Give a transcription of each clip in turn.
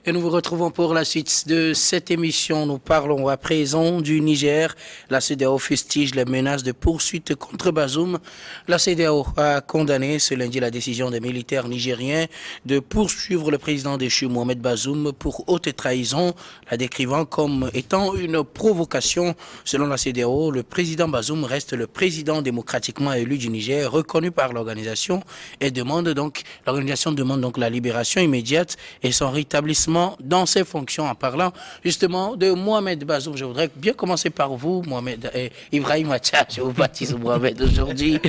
Et nous vous retrouvons pour la suite de cette émission. Nous parlons à présent du Niger. La CEDEAO fustige les menaces de poursuite contre Bazoum. La CEDEAO a condamné ce lundi la décision des militaires nigériens de poursuivre le président déchu Mohamed Bazoum pour haute trahison, la décrivant comme étant une provocation. Selon la CEDEAO, le président Bazoum reste le président démocratiquement élu du Niger, reconnu par l'organisation, et l'organisation demande donc la libération immédiate et son rétablissement dans ses fonctions. En parlant justement de Mohamed Bazoum, je voudrais bien commencer par vous, Mohamed Ibrahim Acha, je vous baptise Mohamed aujourd'hui.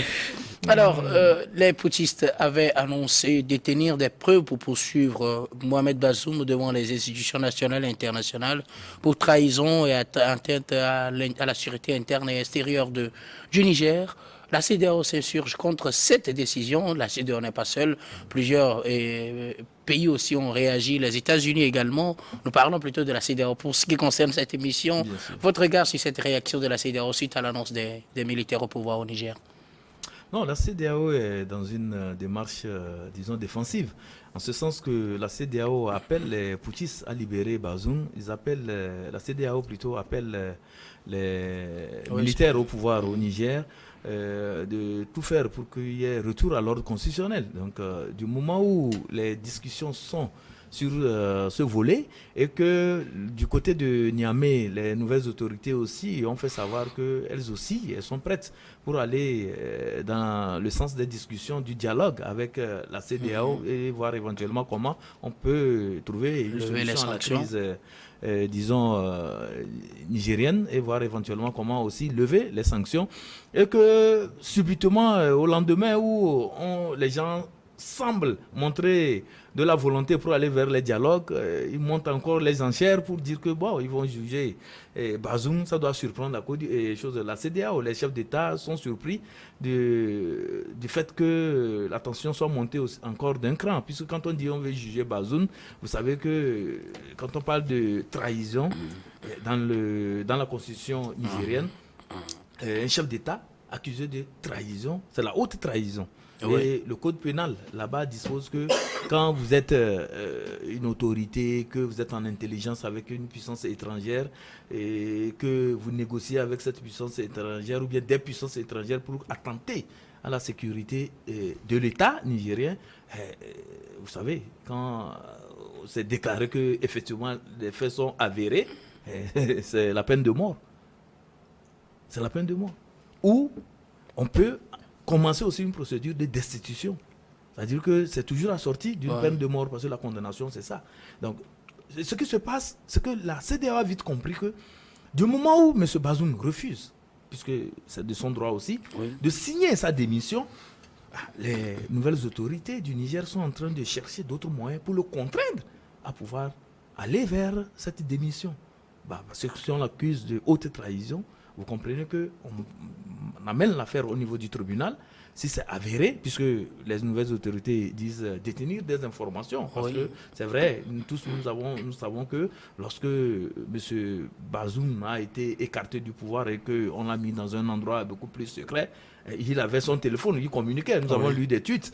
Alors, les putschistes avaient annoncé détenir des preuves pour poursuivre Mohamed Bazoum devant les institutions nationales et internationales pour trahison et atteinte à la sûreté interne et extérieure du Niger. La CEDEAO s'insurge contre cette décision. La CEDEAO n'est pas seule. Plusieurs pays aussi ont réagi. Les États-Unis également. Nous parlons plutôt de la CEDEAO. Pour ce qui concerne cette émission, votre regard sur cette réaction de la CEDEAO suite à l'annonce des militaires au pouvoir au Niger? Non, la CEDEAO est dans une démarche, disons, défensive. En ce sens que la CEDEAO appelle les putschistes à libérer Bazoum. La CEDEAO plutôt appelle les militaires au pouvoir au Niger de tout faire pour qu'il y ait retour à l'ordre constitutionnel. Donc, du moment où les discussions sont sur ce volet et que du côté de Niamey, les nouvelles autorités aussi ont fait savoir qu'elles aussi, elles sont prêtes pour aller dans le sens des discussions, du dialogue avec la CEDEAO et voir éventuellement comment on peut trouver une solution à la crise nigérienne et voir éventuellement comment aussi lever les sanctions et que subitement au lendemain où les gens semblent montrer de la volonté pour aller vers les dialogues, ils montent encore les enchères pour dire que bon, ils vont juger Bazoum. Ça doit surprendre la CEDEAO. Les chefs d'État sont surpris du fait que la tension soit montée encore d'un cran, puisque quand on dit on veut juger Bazoum, vous savez que quand on parle de trahison dans la constitution nigérienne, un chef d'État accusé de trahison, c'est la haute trahison. Oui. Et le code pénal, là-bas, dispose que quand vous êtes une autorité, que vous êtes en intelligence avec une puissance étrangère et que vous négociez avec cette puissance étrangère ou bien des puissances étrangères pour attenter à la sécurité de l'État nigérien, vous savez, quand c'est déclaré que effectivement les faits sont avérés, c'est la peine de mort. C'est la peine de mort. Ou on peut commencer aussi une procédure de destitution. C'est-à-dire que c'est toujours assorti d'une peine de mort parce que la condamnation, c'est ça. Donc, ce qui se passe, c'est que la CEDEAO a vite compris que du moment où M. Bazoum refuse, puisque c'est de son droit aussi, de signer sa démission, les nouvelles autorités du Niger sont en train de chercher d'autres moyens pour le contraindre à pouvoir aller vers cette démission. Parce que si on l'accuse de haute trahison, vous comprenez qu'on amène l'affaire au niveau du tribunal, si c'est avéré, puisque les nouvelles autorités disent détenir des informations. Parce que c'est vrai, nous savons que lorsque M. Bazoum a été écarté du pouvoir et qu'on l'a mis dans un endroit beaucoup plus secret, il avait son téléphone, il communiquait. Nous avons lu des tweets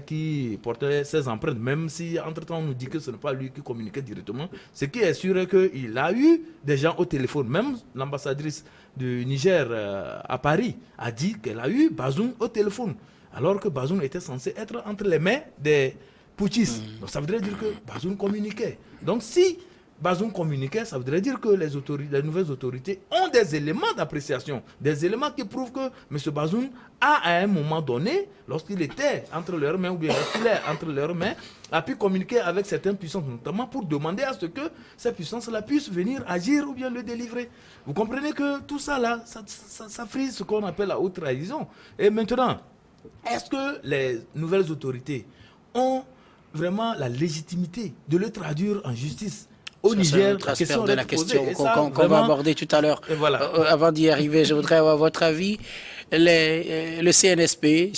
qui portaient ses empreintes, même si entre-temps on nous dit que ce n'est pas lui qui communiquait directement. Ce qui est sûr est qu'il a eu des gens au téléphone. Même l'ambassadrice du Niger à Paris a dit qu'elle a eu Bazoum au téléphone, alors que Bazoum était censé être entre les mains des putschistes. Donc ça voudrait dire que Bazoum communiquait. Donc si Bazoum communiquait, ça voudrait dire que les nouvelles autorités ont des éléments d'appréciation, des éléments qui prouvent que M. Bazoum a, à un moment donné, lorsqu'il était entre leurs mains, ou bien lorsqu'il est entre leurs mains, a pu communiquer avec certaines puissances, notamment pour demander à ce que ces puissances-là puissent venir agir ou bien le délivrer. Vous comprenez que tout ça, là, ça frise ce qu'on appelle la haute trahison. Et maintenant, est-ce que les nouvelles autorités ont vraiment la légitimité de le traduire en justice au Niger? La question qu'on va aborder tout à l'heure. Voilà. Avant d'y arriver, je voudrais avoir votre avis. Le CNSP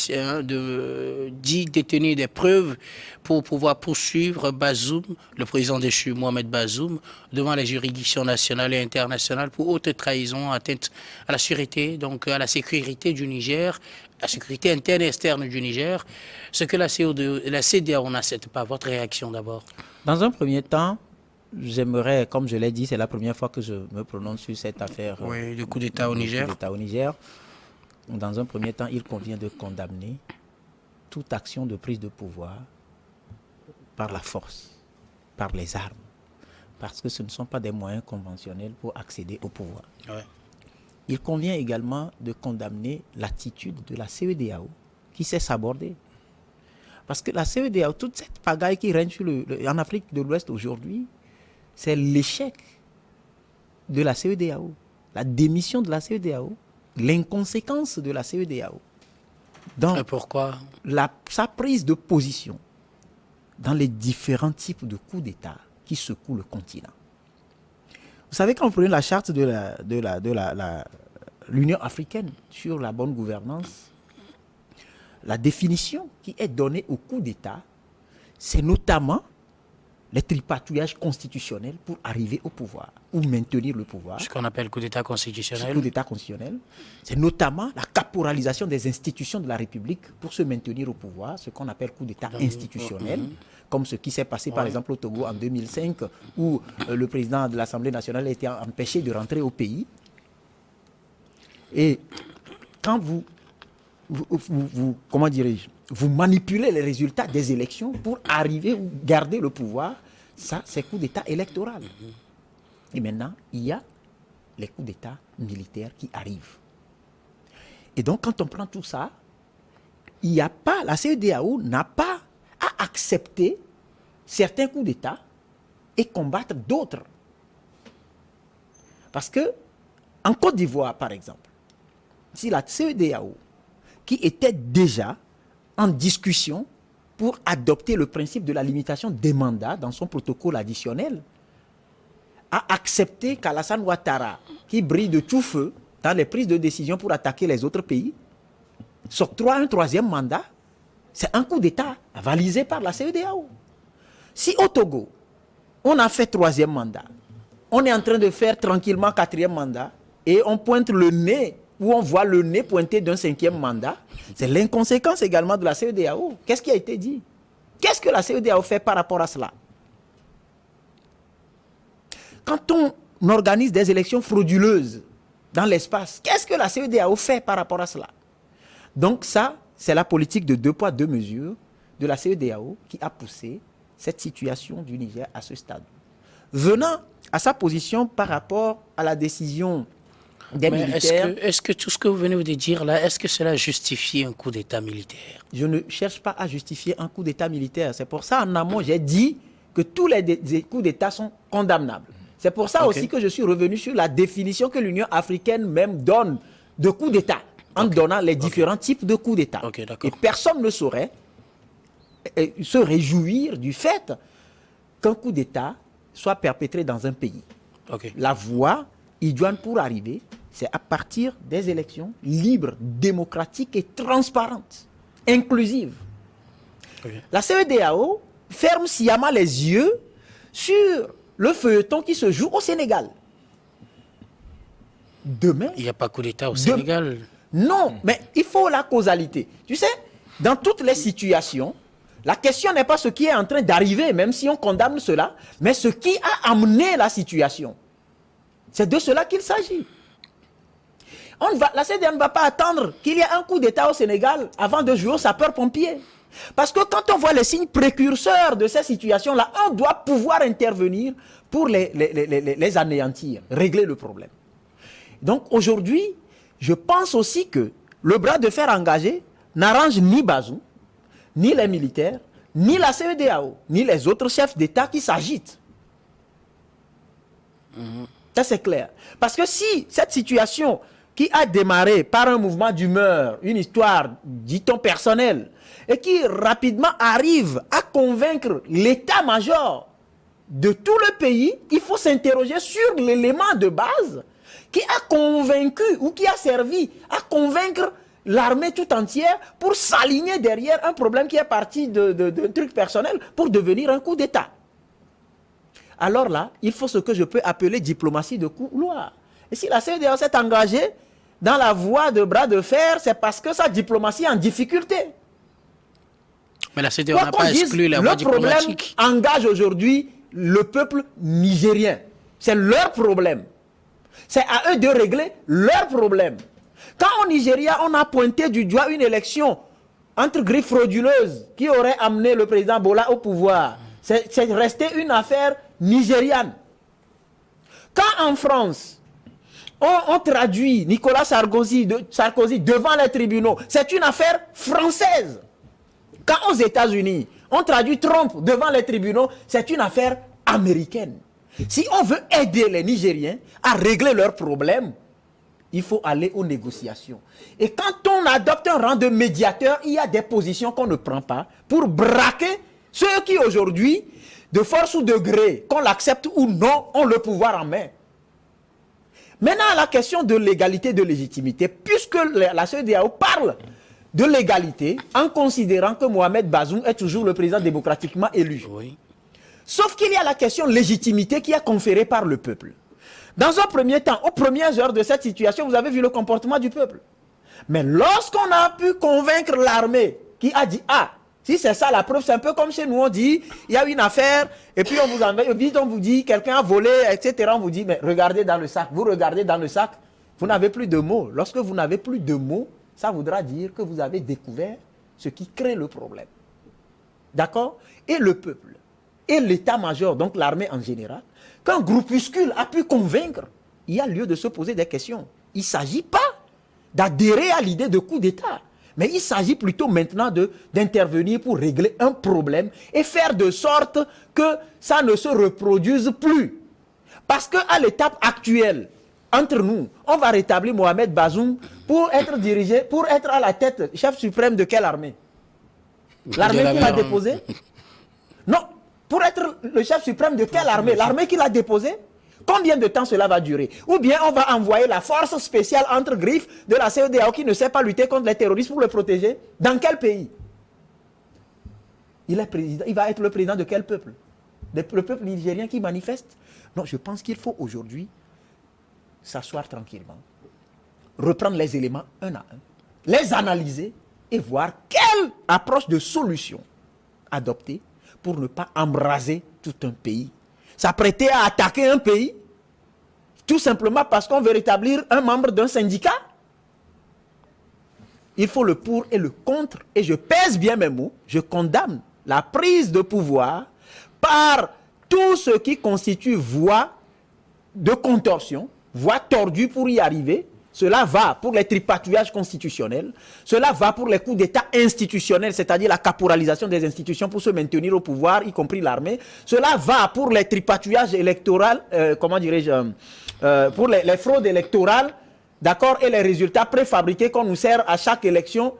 dit détenir des preuves pour pouvoir poursuivre Bazoum, le président déchu Mohamed Bazoum, devant les juridictions nationales et internationales pour haute trahison, atteinte à la sûreté, donc à la sécurité du Niger, la sécurité interne et externe du Niger. Ce que la CEDEAO n'accepte pas. Votre réaction d'abord? Dans un premier temps, j'aimerais, comme je l'ai dit, c'est la première fois que je me prononce sur cette affaire. Oui, le coup d'État au Niger. Coup d'État au Niger. Dans un premier temps, il convient de condamner toute action de prise de pouvoir par la force, par les armes, parce que ce ne sont pas des moyens conventionnels pour accéder au pouvoir. Ouais. Il convient également de condamner l'attitude de la CEDEAO qui sait s'aborder. Parce que la CEDEAO, toute cette pagaille qui règne en Afrique de l'Ouest aujourd'hui, c'est l'échec de la CEDEAO, la démission de la CEDEAO, l'inconséquence de la CEDEAO. Et pourquoi? Sa prise de position dans les différents types de coups d'État qui secouent le continent. Vous savez, quand vous prenez la charte de l'Union africaine sur la bonne gouvernance, la définition qui est donnée au coup d'État, c'est notamment les tripatouillages constitutionnels pour arriver au pouvoir ou maintenir le pouvoir. Ce qu'on appelle coup d'État constitutionnel. Coup d'État constitutionnel, c'est notamment la caporalisation des institutions de la République pour se maintenir au pouvoir, ce qu'on appelle coup d'État institutionnel, comme ce qui s'est passé par exemple au Togo en 2005, où le président de l'Assemblée nationale a été empêché de rentrer au pays. Et quand vous comment dirais-je, vous manipulez les résultats des élections pour arriver ou garder le pouvoir, ça c'est coup d'État électoral. Et maintenant, il y a les coups d'État militaires qui arrivent. Et donc, quand on prend tout ça, il n'y a pas, la CEDEAO n'a pas à accepter certains coups d'État et combattre d'autres. Parce que, en Côte d'Ivoire, par exemple, si la CEDEAO, qui était déjà en discussion pour adopter le principe de la limitation des mandats dans son protocole additionnel, a accepté qu'Alassane Ouattara, qui brille de tout feu dans les prises de décision pour attaquer les autres pays, s'octroie un troisième mandat, c'est un coup d'État avalisé par la CEDEAO. Si au Togo, on a fait troisième mandat, on est en train de faire tranquillement quatrième mandat, et on pointe le nez, ou on voit le nez pointé d'un cinquième mandat, c'est l'inconséquence également de la CEDEAO. Qu'est-ce qui a été dit? Qu'est-ce que la CEDEAO fait par rapport à cela? Quand on organise des élections frauduleuses dans l'espace, qu'est-ce que la CEDEAO fait par rapport à cela? Donc ça, c'est la politique de 2 poids 2 mesures de la CEDEAO qui a poussé cette situation du Niger à ce stade. Venant à sa position par rapport à la décision des militaires... Est-ce que tout ce que vous venez de dire là, est-ce que cela justifie un coup d'État militaire? Je ne cherche pas à justifier un coup d'État militaire. C'est pour ça, en amont, j'ai dit que tous les coups d'État sont condamnables. C'est pour ça aussi que je suis revenu sur la définition que l'Union africaine même donne de coup d'État, en donnant les différents types de coups d'État. Et personne ne saurait se réjouir du fait qu'un coup d'État soit perpétré dans un pays. La voie idoine pour arriver, c'est à partir des élections libres, démocratiques et transparentes, inclusives. La CEDEAO ferme sciemment les yeux sur le feuilleton qui se joue au Sénégal. Demain... Il n'y a pas coup d'État au Sénégal. Non, mais il faut la causalité. Tu sais, dans toutes les situations, la question n'est pas ce qui est en train d'arriver, même si on condamne cela, mais ce qui a amené la situation. C'est de cela qu'il s'agit. La CEDEAO ne va pas attendre qu'il y ait un coup d'État au Sénégal avant de jouer au sapeur-pompier. Parce que quand on voit les signes précurseurs de ces situations-là, on doit pouvoir intervenir pour les anéantir, régler le problème. Donc aujourd'hui, je pense aussi que le bras de fer engagé n'arrange ni Bazoum, ni les militaires, ni la CEDEAO, ni les autres chefs d'État qui s'agitent. Ça c'est clair. Parce que si cette situation qui a démarré par un mouvement d'humeur, une histoire, dit-on, personnelle, et qui rapidement arrive à convaincre l'état-major de tout le pays, il faut s'interroger sur l'élément de base qui a convaincu ou qui a servi à convaincre l'armée tout entière pour s'aligner derrière un problème qui est parti d'un truc personnel pour devenir un coup d'État. Alors là, il faut ce que je peux appeler diplomatie de couloir. Et si la CEDEAO s'est engagée dans la voie de bras de fer, c'est parce que sa diplomatie est en difficulté. Mais la CEDEAO n'a pas exclu la voie diplomatique. Le problème engage aujourd'hui le peuple nigérien. C'est leur problème. C'est à eux de régler leurs problèmes. Quand au Nigeria, on a pointé du doigt une élection entre griffes frauduleuses qui aurait amené le président Bola au pouvoir, c'est resté une affaire nigériane. Quand en France, on traduit Nicolas Sarkozy devant les tribunaux, c'est une affaire française. Quand aux États-Unis, on traduit Trump devant les tribunaux, c'est une affaire américaine. Si on veut aider les Nigériens à régler leurs problèmes, il faut aller aux négociations. Et quand on adopte un rang de médiateur, il y a des positions qu'on ne prend pas pour braquer ceux qui aujourd'hui, de force ou de gré, qu'on l'accepte ou non, ont le pouvoir en main. Maintenant, la question de l'égalité, de légitimité, puisque la CEDEAO parle de l'égalité en considérant que Mohamed Bazoum est toujours le président démocratiquement élu. Oui. Sauf qu'il y a la question de légitimité qui est conférée par le peuple. Dans un premier temps, aux premières heures de cette situation, vous avez vu le comportement du peuple. Mais lorsqu'on a pu convaincre l'armée qui a dit « Ah, si c'est ça la preuve, c'est un peu comme chez nous, on dit il y a une affaire, et puis on vous envoie, on vous dit quelqu'un a volé, etc. » On vous dit « Mais regardez dans le sac. » Vous regardez dans le sac, vous n'avez plus de mots. Lorsque vous n'avez plus de mots, ça voudra dire que vous avez découvert ce qui crée le problème. D'accord? Et le peuple, et l'état-major, donc l'armée en général, qu'un groupuscule a pu convaincre, il y a lieu de se poser des questions. Il ne s'agit pas d'adhérer à l'idée de coup d'État, mais il s'agit plutôt maintenant d'intervenir pour régler un problème et faire de sorte que ça ne se reproduise plus. Parce qu'à l'étape actuelle, entre nous, on va rétablir Mohamed Bazoum pour être dirigé, pour être à la tête, chef suprême de quelle armée? L'armée qui l'a déposé? Non, pour être le chef suprême de quelle armée? L'armée qui l'a déposé? Combien de temps cela va durer? Ou bien on va envoyer la force spéciale entre griffes de la CEDEAO qui ne sait pas lutter contre les terroristes pour le protéger? Dans quel pays? Il est président, il va être le président de quel peuple? Le peuple nigérien qui manifeste? Non, je pense qu'il faut aujourd'hui s'asseoir tranquillement, reprendre les éléments un à un, les analyser et voir quelle approche de solution adopter pour ne pas embraser tout un pays. S'apprêter à attaquer un pays tout simplement parce qu'on veut rétablir un membre d'un syndicat? Il faut le pour et le contre, et je pèse bien mes mots, je condamne la prise de pouvoir par tout ce qui constitue voie de contorsion, voie tordue pour y arriver. Cela va pour les tripatouillages constitutionnels, cela va pour les coups d'État institutionnels, c'est-à-dire la caporalisation des institutions pour se maintenir au pouvoir, y compris l'armée. Cela va pour les tripatouillages électoraux, pour les fraudes électorales, d'accord, et les résultats préfabriqués qu'on nous sert à chaque élection.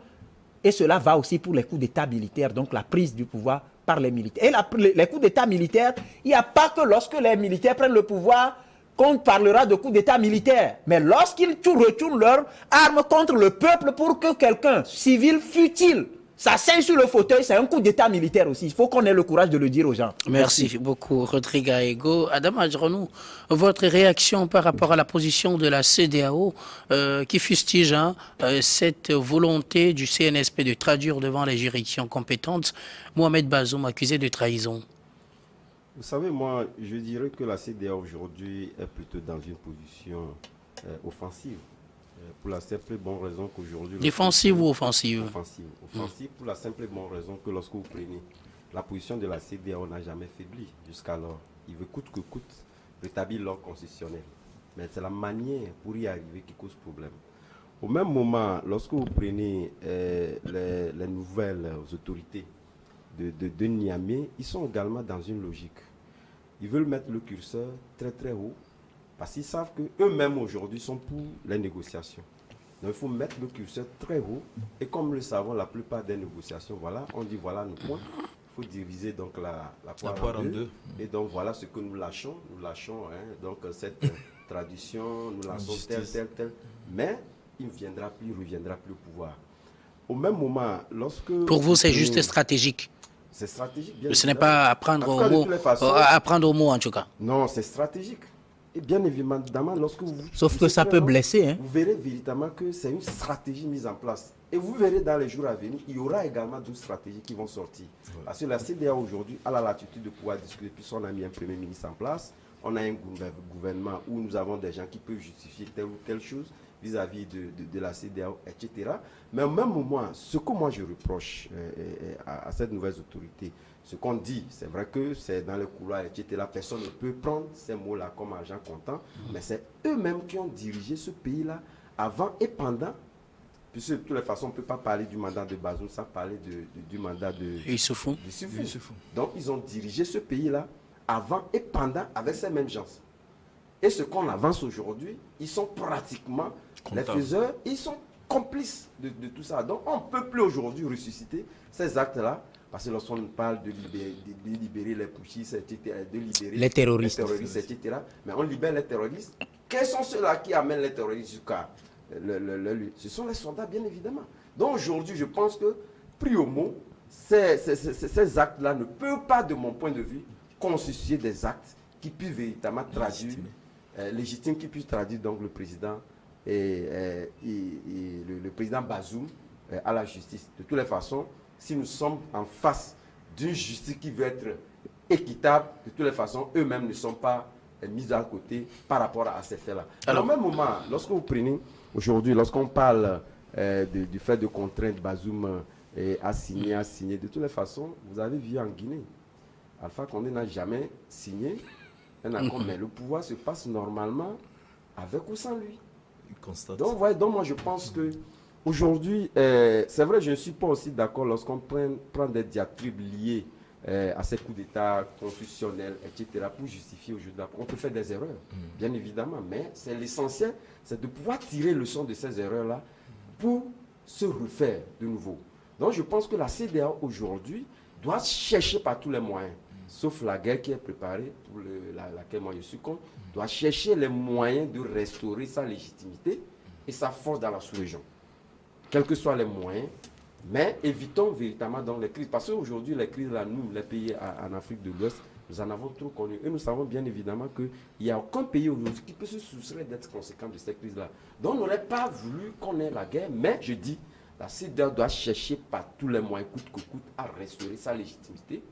Et cela va aussi pour les coups d'État militaires, donc la prise du pouvoir par les militaires. Et les coups d'État militaires, il n'y a pas que lorsque les militaires prennent le pouvoir qu'on parlera de coups d'État militaire. Mais lorsqu'ils retournent leurs armes contre le peuple pour que quelqu'un, civil fût-il, s'asseye sur le fauteuil, c'est un coup d'État militaire aussi. Il faut qu'on ait le courage de le dire aux gens. Merci beaucoup, Rodrigue Aego. Adam Adjronou, votre réaction par rapport à la position de la CEDEAO qui fustige cette volonté du CNSP de traduire devant les juridictions compétentes Mohamed Bazoum accusé de trahison? Vous savez, moi, je dirais que la CEDEAO aujourd'hui est plutôt dans une position offensive. Pour la simple et bonne raison qu'aujourd'hui... Défensive ou offensive? Offensive pour la simple et bonne raison que lorsque vous prenez la position de la CEDEAO n'a jamais faibli jusqu'alors. Il veut coûte que coûte rétablir l'ordre constitutionnel. Mais c'est la manière pour y arriver qui cause problème. Au même moment, lorsque vous prenez les nouvelles autorités de Niamey, ils sont également dans une logique. Ils veulent mettre le curseur très très haut parce qu'ils savent qu'eux-mêmes aujourd'hui sont pour les négociations. Donc il faut mettre le curseur très haut et comme nous le savons, la plupart des négociations, voilà, on dit voilà nos points. Il faut diviser donc la poire en deux. Et donc voilà ce que nous lâchons. Nous lâchons donc cette tradition, nous lâchons tel. Mais il ne reviendra plus au pouvoir. Au même moment, lorsque... Pour vous, c'est juste stratégique? C'est stratégique, bien sûr. Ce n'est pas à prendre au mot, en tout cas. Non, c'est stratégique. Et bien évidemment, lorsque vous... Sauf que ça peut blesser. Vous verrez véritablement que c'est une stratégie mise en place. Et vous verrez dans les jours à venir, il y aura également d'autres stratégies qui vont sortir. Parce que la CEDEAO aujourd'hui a la latitude de pouvoir discuter, puisqu'on a mis un premier ministre en place, on a un gouvernement où nous avons des gens qui peuvent justifier telle ou telle chose vis-à-vis de la CEDEAO, etc. Mais au même moment, ce que moi je reproche à cette nouvelle autorité, ce qu'on dit, c'est vrai que c'est dans les couloirs, etc. Personne ne peut prendre ces mots-là comme argent comptant, mais c'est eux-mêmes qui ont dirigé ce pays-là avant et pendant. Puisque de toutes les façons, on ne peut pas parler du mandat de Bazoum sans parler du mandat de Issoufou. Donc, ils ont dirigé ce pays-là avant et pendant avec ces mêmes gens. Et ce qu'on avance aujourd'hui, ils sont pratiquement les faiseurs, ils sont complices de tout ça. Donc, on ne peut plus aujourd'hui ressusciter ces actes-là. Parce que lorsqu'on parle de libérer les putschistes, etc., de libérer les terroristes, etc., mais on libère les terroristes. Quels sont ceux-là qui amènent les terroristes jusqu'à ce sont les soldats, bien évidemment. Donc aujourd'hui, je pense que, pris au mot, ces actes-là ne peuvent pas, de mon point de vue, constituer des actes qui puissent véritablement traduire, légitimes, qui puissent traduire donc le président et le président Bazoum à la justice. De toutes les façons, si nous sommes en face d'une justice qui veut être équitable, de toutes les façons, eux-mêmes ne sont pas mis à côté par rapport à ces faits-là. Alors, au même moment, lorsque vous prenez aujourd'hui, lorsqu'on parle du fait de contraindre Bazoum à signer, de toutes les façons, vous avez vu en Guinée, Alpha Condé n'a jamais signé un accord, mais le pouvoir se passe normalement avec ou sans lui. Donc, moi je pense que aujourd'hui, c'est vrai, je ne suis pas aussi d'accord lorsqu'on prend des diatribes liées à ces coups d'État constitutionnels, etc., pour justifier aujourd'hui. On peut faire des erreurs, bien évidemment, mais c'est l'essentiel, c'est de pouvoir tirer le son de ces erreurs-là pour se refaire de nouveau. Donc je pense que la CEDEAO aujourd'hui doit chercher par tous les moyens, sauf la guerre qui est préparée, pour laquelle moi je suis contre, doit chercher les moyens de restaurer sa légitimité et sa force dans la sous-région. Quels que soient les moyens, mais évitons véritablement dans les crises. Parce qu'aujourd'hui, les crises, là, nous, les pays en Afrique de l'Ouest, nous en avons trop connu. Et nous savons bien évidemment qu'il n'y a aucun pays aujourd'hui qui peut se soustraire d'être conséquent de ces crises-là. Donc, on n'aurait pas voulu qu'on ait la guerre, mais je dis, la CEDEAO doit chercher par tous les moyens, coûte que coûte, à restaurer sa légitimité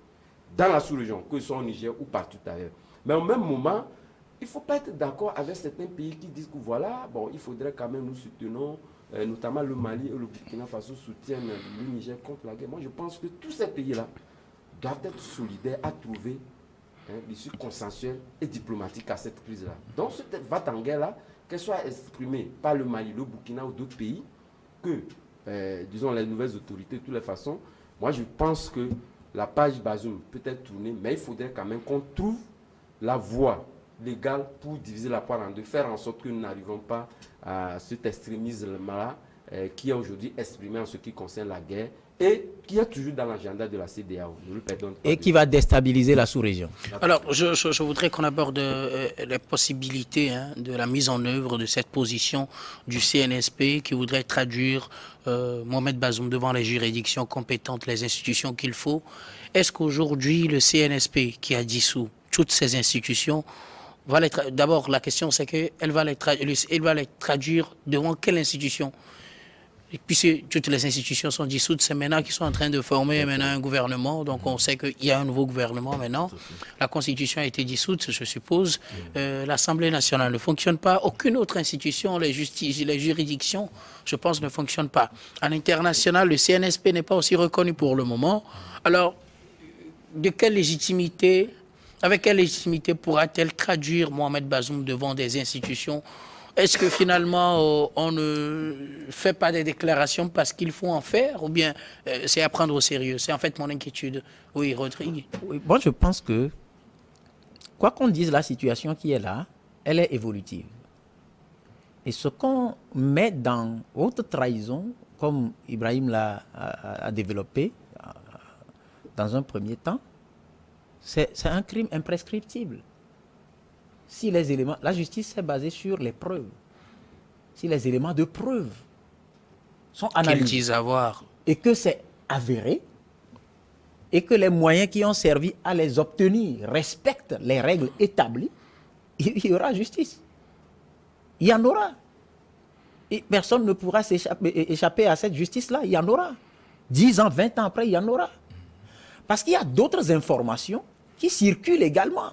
dans la sous-région, que ce soit au Niger ou partout ailleurs. Mais au même moment, il ne faut pas être d'accord avec certains pays qui disent que voilà, bon, il faudrait quand même nous soutenons, notamment le Mali et le Burkina Faso soutiennent le Niger contre la guerre. Moi, je pense que tous ces pays-là doivent être solidaires à trouver l'issue consensuelle et diplomatique à cette crise-là. Donc, cette va-t-en-guerre-là, qu'elle soit exprimée par le Mali, le Burkina ou d'autres pays, que, disons, les nouvelles autorités, de toutes les façons, moi, je pense que la page Bazoum peut être tournée, mais il faudrait quand même qu'on trouve la voie légale pour diviser la poire en deux, faire en sorte que nous n'arrivons pas à cet extrémisme-là qui est aujourd'hui exprimé en ce qui concerne la guerre et qui est toujours dans l'agenda de la CEDEAO. Et qui va déstabiliser la sous-région. Alors, je voudrais qu'on aborde les possibilités de la mise en œuvre de cette position du CNSP qui voudrait traduire Mohamed Bazoum devant les juridictions compétentes, les institutions qu'il faut. Est-ce qu'aujourd'hui, le CNSP qui a dissous toutes ces institutions, d'abord la question c'est qu'il va les traduire devant quelle institution? Et puisque toutes les institutions sont dissoutes, c'est maintenant qu'ils sont en train de former maintenant un gouvernement. Donc on sait qu'il y a un nouveau gouvernement maintenant. La Constitution a été dissoute, je suppose. L'Assemblée nationale ne fonctionne pas. Aucune autre institution, les juridictions, je pense, ne fonctionnent pas. À l'international, le CNSP n'est pas aussi reconnu pour le moment. Alors, avec quelle légitimité pourra-t-elle traduire Mohamed Bazoum devant des institutions? Est-ce que finalement, on ne fait pas des déclarations parce qu'il faut en faire, ou bien c'est à prendre au sérieux? C'est en fait mon inquiétude. Oui, Rodrigue. Oui, moi, je pense que, quoi qu'on dise, la situation qui est là, elle est évolutive. Et ce qu'on met dans haute trahison, comme Ibrahim l'a développé dans un premier temps, c'est un crime imprescriptible. Si les éléments, la justice est basée sur les preuves. Si les éléments de preuve sont analysés qu'ils disent avoir, et que c'est avéré, et que les moyens qui ont servi à les obtenir respectent les règles établies, il y aura justice. Il y en aura. Et personne ne pourra échapper à cette justice-là. Il y en aura. 10 ans, 20 ans après, il y en aura. Parce qu'il y a d'autres informations qui circulent également.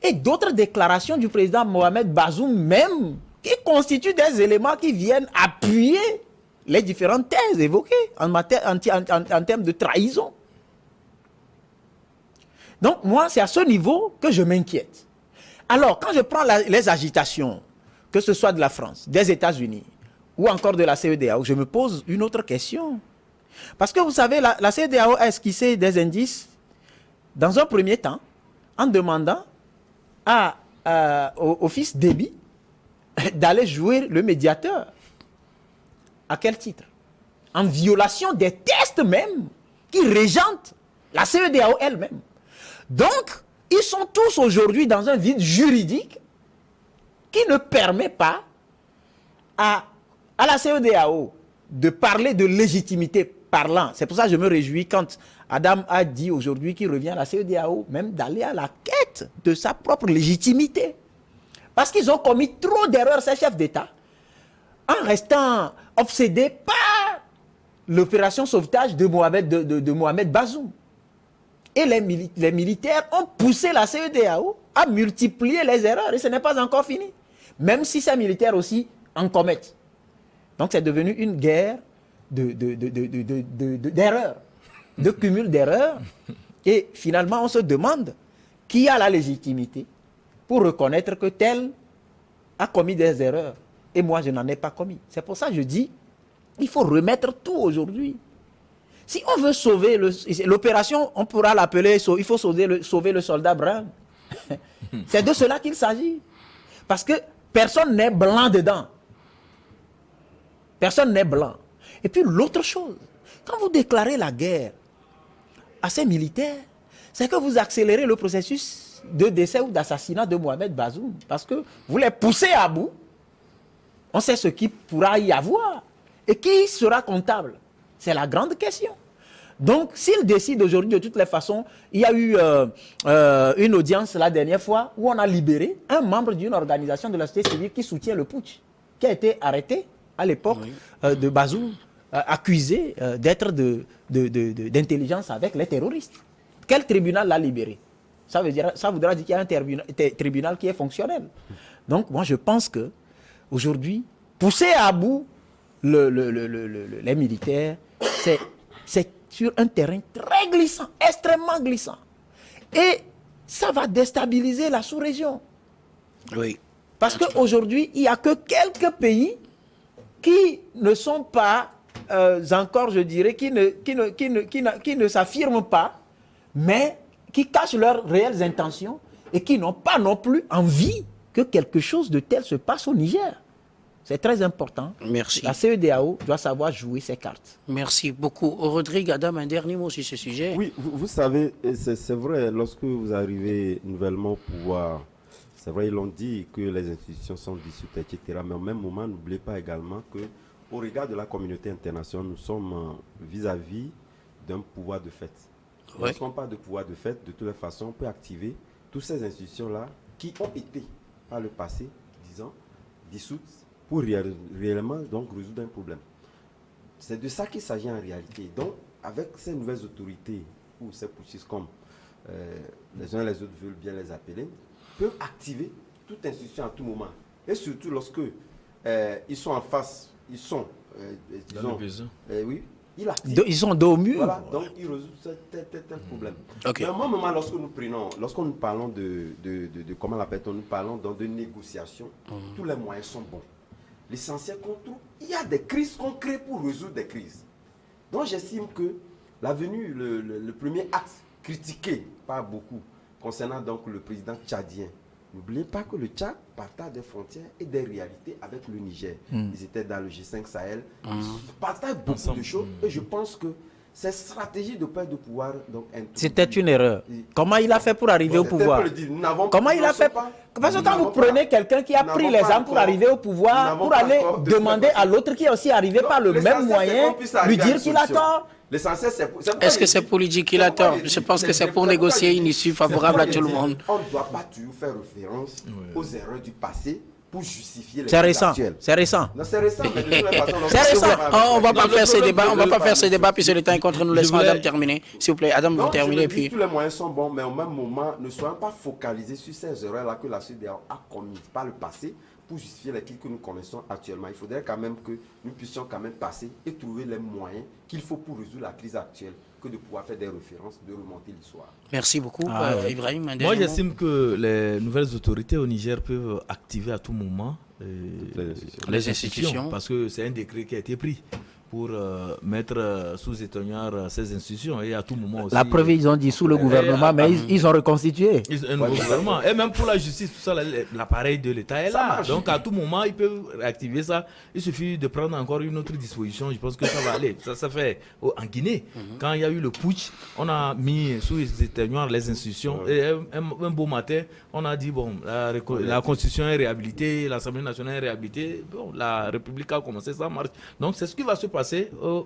Et d'autres déclarations du président Mohamed Bazoum même, qui constituent des éléments qui viennent appuyer les différentes thèses évoquées en termes de trahison. Donc moi, c'est à ce niveau que je m'inquiète. Alors, quand je prends les agitations, que ce soit de la France, des États-Unis, ou encore de la CEDEAO, je me pose une autre question. Parce que vous savez, la CEDEAO a esquissé des indices, dans un premier temps, en demandant au fils Déby d'aller jouer le médiateur. À quel titre? En violation des textes même qui régentent la CEDEAO elle-même. Donc, ils sont tous aujourd'hui dans un vide juridique qui ne permet pas à la CEDEAO de parler de légitimité parlant. C'est pour ça que je me réjouis quand Adam a dit aujourd'hui qu'il revient à la CEDEAO même d'aller à la quête de sa propre légitimité. Parce qu'ils ont commis trop d'erreurs, ces chefs d'État, en restant obsédés par l'opération sauvetage de Mohamed Bazoum. Et les militaires ont poussé la CEDEAO à multiplier les erreurs. Et ce n'est pas encore fini. Même si ces militaires aussi en commettent. Donc c'est devenu une guerre d'erreurs, de cumul d'erreurs. Et finalement, on se demande qui a la légitimité pour reconnaître que tel a commis des erreurs. Et moi, je n'en ai pas commis. C'est pour ça que je dis, il faut remettre tout aujourd'hui. Si on veut sauver l'opération, on pourra l'appeler, il faut sauver le soldat brun. C'est de cela qu'il s'agit. Parce que personne n'est blanc dedans. Personne n'est blanc. Et puis l'autre chose, quand vous déclarez la guerre à ces militaires, c'est que vous accélérez le processus de décès ou d'assassinat de Mohamed Bazoum. Parce que vous les poussez à bout. On sait ce qu'il pourra y avoir. Et qui sera comptable? C'est la grande question. Donc, s'il décide aujourd'hui, de toutes les façons, il y a eu une audience la dernière fois où on a libéré un membre d'une organisation de la société civile qui soutient le putsch, qui a été arrêté à l'époque de Bazoum, accusé d'être d'intelligence avec les terroristes. Quel tribunal l'a libéré? Ça voudra dire qu'il y a un tribunal qui est fonctionnel. Donc, moi, je pense que aujourd'hui, pousser à bout les militaires, c'est sur un terrain très glissant, extrêmement glissant. Et ça va déstabiliser la sous-région. Oui. Parce qu'aujourd'hui, il n'y a que quelques pays qui ne sont pas encore, je dirais, qui ne s'affirment pas, mais qui cachent leurs réelles intentions et qui n'ont pas non plus envie que quelque chose de tel se passe au Niger. C'est très important. Merci. La CEDEAO doit savoir jouer ses cartes. Merci beaucoup. Rodrigue, Adam, un dernier mot sur ce sujet. Oui, vous savez, c'est vrai, lorsque vous arrivez nouvellement au pouvoir, c'est vrai, ils l'ont dit que les institutions sont dissoutes, etc. Mais au même moment, n'oubliez pas également qu'au regard de la communauté internationale, nous sommes vis-à-vis d'un pouvoir de fait. Ouais. Lorsqu'on parle de pouvoir de fait, de toutes les façons, on peut activer toutes ces institutions-là qui ont été, par le passé, disons, dissoutes pour réellement donc résoudre un problème. C'est de ça qu'il s'agit en réalité. Donc, avec ces nouvelles autorités, ou ces putschistes comme les uns et les autres veulent bien les appeler, peuvent activer toute institution à tout moment. Et surtout lorsque ils sont en face, ils sont, disons, oui, Ils sont dos au mur. Voilà, donc ils résolvent tel problème. Okay. Mais à un moment, lorsque nous parlons de comment l'appelle-t-on, nous parlons donc de négociation, tous les moyens sont bons. L'essentiel qu'on trouve, il y a des crises qu'on crée pour résoudre des crises. Donc j'estime que la venue, le premier acte critiqué par beaucoup concernant donc le président tchadien, n'oubliez pas que le Tchad partage des frontières et des réalités avec le Niger. Ils étaient dans le G5 Sahel, ils partagent beaucoup de choses et je pense que cette stratégie de peur de pouvoir donc c'était une erreur. Comment il a fait pour arriver au pouvoir? Comment il a fait? Parce que quand vous prenez quelqu'un qui a pris les armes pour arriver au pouvoir, pour aller demander à l'autre qui est aussi arrivé par le même moyen, lui dire qu'il a tort. Est-ce que c'est politique qu'il a tort? Je pense que c'est pour négocier une issue favorable à tout le monde. On ne doit pas toujours faire référence aux erreurs du passé pour justifier les C'est crises récent. actuelles. C'est récent. Non, c'est récent, mais de toute façon, C'est récent. On va pas le faire ce problème, débat, on va pas faire ce débat, puisque le temps est contre nous. Laissons voulais- Adam terminer. S'il vous plaît, Adam, Non, vous terminez, je me dis puis... tous les moyens sont bons, mais au même moment, ne soyons pas focalisés sur ces erreurs-là que la CEDEAO a commises par le passé pour justifier les crises que nous connaissons actuellement. Il faudrait quand même que nous puissions quand même passer et trouver les moyens qu'il faut pour résoudre la crise actuelle, que de pouvoir faire des références, de remonter l'histoire. Merci beaucoup, Ibrahim. un Moi, dernier mot. j'estime que les nouvelles autorités au Niger peuvent activer à tout moment Les institutions. parce que c'est un décret qui a été pris pour mettre sous éteigneur ces institutions et à tout moment aussi. La preuve, ils ont dit sous le gouvernement, mais ils ont reconstitué. Un nouveau gouvernement. Et même pour la justice, tout ça, l'appareil de l'État est là. marche. Donc à tout moment, ils peuvent réactiver ça. Il suffit de prendre encore une autre disposition. Je pense que ça va aller. Ça fait en Guinée. Quand il y a eu le putsch, on a mis sous éteignoir les institutions. Et un beau matin, on a dit, bon, la Constitution est réhabilitée, l'Assemblée nationale est réhabilitée. Bon, la République a commencé, ça marche. Donc c'est ce qui va se passer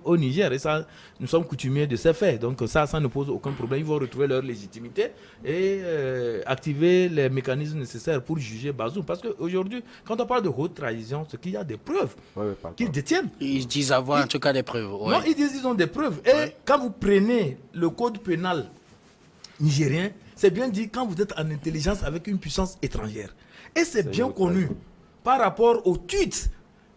au Niger. Et ça, nous sommes coutumiers de ces faits. Donc ça ne pose aucun problème. Ils vont retrouver leur légitimité et activer les mécanismes nécessaires pour juger Bazoum. Parce qu'aujourd'hui, quand on parle de haute trahison, c'est qu'il y a des preuves qu'ils détiennent. Ils disent avoir en tout cas des preuves. ouais. Non, ils disent qu'ils ont des preuves. Et quand vous prenez le code pénal nigérien, c'est bien dit quand vous êtes en intelligence avec une puissance étrangère. Et c'est bien connu par rapport aux tweets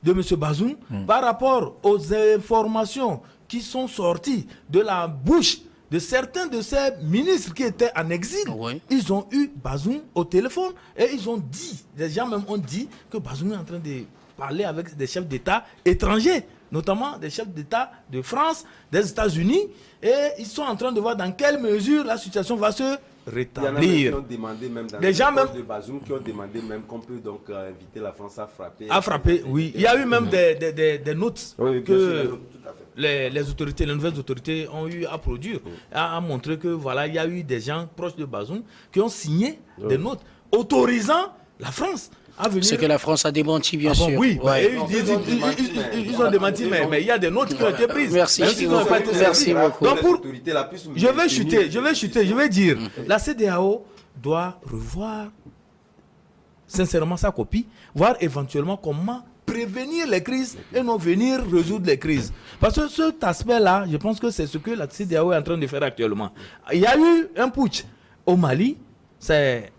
de M. Bazoum, par rapport aux informations qui sont sorties de la bouche de certains de ces ministres qui étaient en exil. Oui. Ils ont eu Bazoum au téléphone et ils ont dit, des gens même ont dit que Bazoum est en train de parler avec des chefs d'État étrangers, notamment des chefs d'État de France, des États-Unis, et ils sont en train de voir dans quelle mesure la situation va se Il y en a même qui rétablir. ont demandé même dans Les gens même- de Bazoum qui ont demandé même qu'on peut donc inviter la France à frapper. À frapper, oui. Il y a eu même des notes Oui, bien sûr, que tout à fait. les autorités, les nouvelles autorités ont eu à produire, à montrer que voilà, il y a eu des gens proches de Bazoum qui ont signé des notes autorisant la France à venir. Ce que la France a démenti, bien Ah bon, sûr. oui, bah, Ouais. et ils ont démenti, mais il y a des notes qui ont été prises. Merci, Même s'ils n'ont pas été merci servies. beaucoup. Donc pour, L'autorité la plus je vais chuter, je vais dire, la CEDEAO doit revoir sincèrement sa copie, voir éventuellement comment prévenir les crises et non venir résoudre les crises. Parce que cet aspect-là, je pense que c'est ce que la CEDEAO est en train de faire actuellement. Il y a eu un putsch au Mali, c'est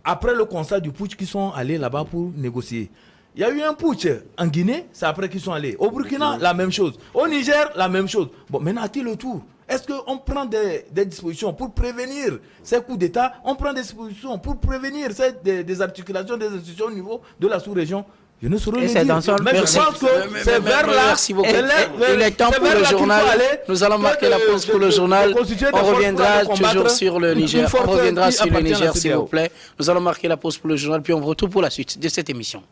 après le constat du putsch qu'ils sont allés là-bas pour négocier. Il y a eu un putsch en Guinée, c'est après qu'ils sont allés. Au Burkina, la même chose. Au Niger, la même chose. Bon, maintenant, à qui le tour? Est-ce qu'on prend des dispositions pour prévenir ces coups d'État? On prend des dispositions pour prévenir des articulations des institutions au niveau de la sous-région? Je ne saurais Et le c'est dire. dans son- Mais Merci. je pense que c'est vers là. Merci beaucoup. c'est Il est temps pour le journal. Nous allons marquer la pause pour le journal. On reviendra toujours sur le Niger. On reviendra sur le Niger, s'il vous plaît. Nous allons marquer la pause pour le journal, puis on vous retrouve pour la suite de cette émission.